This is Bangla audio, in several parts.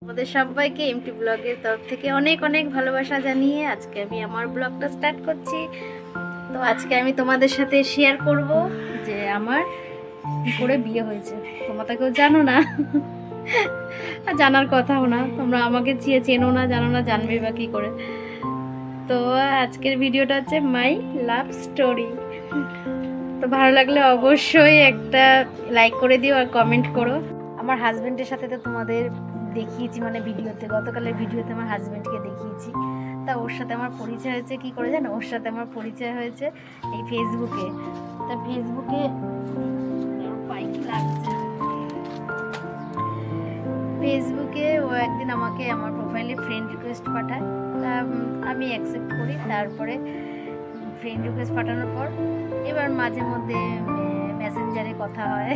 আমাদের সবাইকে এমটি ব্লগের তরফ থেকে অনেক অনেক ভালোবাসা জানিয়ে আজকে আমি আমার ব্লগটা স্টার্ট করছি। তো আজকে আমি তোমাদের সাথে শেয়ার করব যে আমার কি করে বিয়ে হয়েছে। তোমরা তো কেউ জানো না, আর জানার কথাও না, তোমরা আমাকে চেনো না, জানো না, জানবে বা কী করে। তো আজকের ভিডিওটা হচ্ছে মাই লাভ স্টোরি। তো ভালো লাগলে অবশ্যই একটা লাইক করে দিও আর কমেন্ট করো। আমার হাজব্যান্ডের সাথে তো তোমাদের দেখিয়েছি, মানে ভিডিওতে, গতকালের ভিডিওতে আমার হাজব্যান্ডকে দেখিয়েছি। তা ওর সাথে আমার পরিচয় হয়েছে কি করে জানো? ওর সাথে আমার পরিচয় হয়েছে এই ফেসবুকে। তা ফেসবুকে ও একদিন আমাকে আমার প্রোফাইলে ফ্রেন্ড রিকোয়েস্ট পাঠায়। তা আমি অ্যাকসেপ্ট করি। তারপরে ফ্রেন্ড রিকোয়েস্ট পাঠানোর পর এবার মাঝে মধ্যে মেসেঞ্জারে কথা হয়।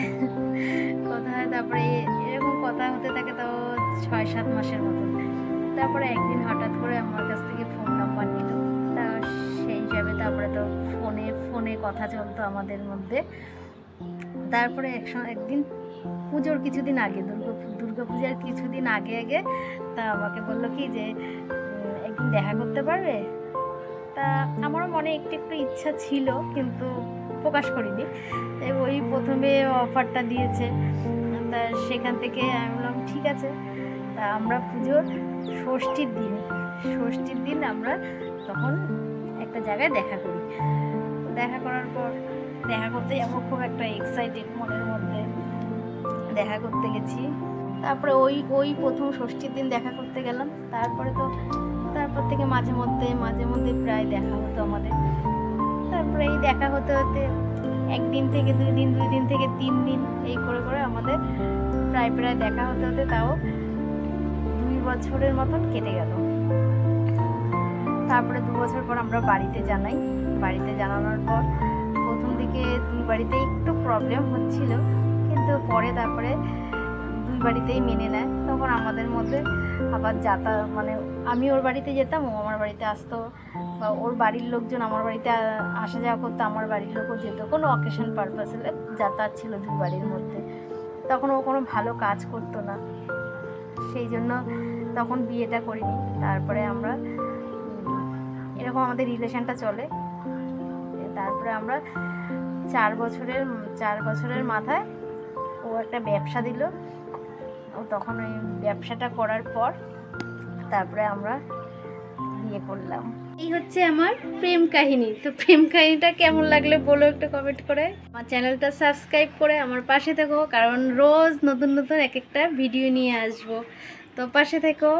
তারপরে এরকম কথা হতে থাকে, তাও 6-7 মাসের মতো। তারপরে একদিন হঠাৎ করে আমার কাছ থেকে ফোন নাম্বার নিল। তা সেই হিসাবে তারপরে তো ফোনে কথা চলতো আমাদের মধ্যে। তারপরে একদিন পুজোর কিছুদিন আগে, দুর্গা পূজার কিছুদিন আগে তা আমাকে বললো কি যে একদিন দেখা করতে পারবে। তা আমারও মনে একটু ইচ্ছা ছিল, কিন্তু প্রকাশ করিনি। ওই প্রথমে অফারটা দিয়েছে, তা সেখান থেকে আমি বললাম ঠিক আছে। তা আমরা পুজোর ষষ্ঠীর দিন আমরা তখন একটা জায়গায় দেখা করি। দেখা করার পর দেখা করতে যাবো, খুব একটা এক্সাইটেড মনের মধ্যে। দেখা করতে গেছি। তারপরে ওই প্রথম ষষ্ঠীর দিন দেখা করতে গেলাম। তারপর থেকে মাঝে মধ্যে প্রায় দেখা হতো আমাদের। তারপরে এই দেখা হতে হতে একদিন থেকে 2 দিন, 2 দিন থেকে 3 দিন, এই করে করে আমাদের প্রায় দেখা হতে হতে তাও 2 বছরের মতন কেটে গেল। তারপরে 2 বছর পর আমরা বাড়িতে জানানোর পর প্রথম দিকে 2 বাড়িতে একটু প্রবলেম হচ্ছিল, কিন্তু পরে তারপরে 2 বাড়িতেই মেনে নেয়। তখন আমাদের মধ্যে আবার মানে আমি ওর বাড়িতে যেতাম, ও আমার বাড়িতে আসতো, বা ওর বাড়ির লোকজন আমার বাড়িতে আসা যাওয়া করতো, আমার বাড়ির লোকও যেত। কোনো অকেশন পারপাস হলে যাতায়াত ছিল 2 বাড়ির মধ্যে। তখন ও কোনো ভালো কাজ করতো না, সেই জন্য তখন বিয়েটা করিনি। তারপরে আমরা এরকম আমাদের রিলেশনটা চলে। তারপরে আমরা 4 বছরের মাথায় ও একটা ব্যবসা দিল। ও তখন ওই ব্যবসাটা করার পর তারপরে আমরা বিয়ে করলাম। এই হচ্ছে আমার প্রেম কাহিনী। তো প্রেম কাহিনীটা কেমন লাগলে বলো একটু কমেন্ট করে। আমার চ্যানেলটা সাবস্ক্রাইব করে আমার পাশে থেকো, কারণ রোজ নতুন এক একটা ভিডিও নিয়ে আসবো। তো পাশে থেকো।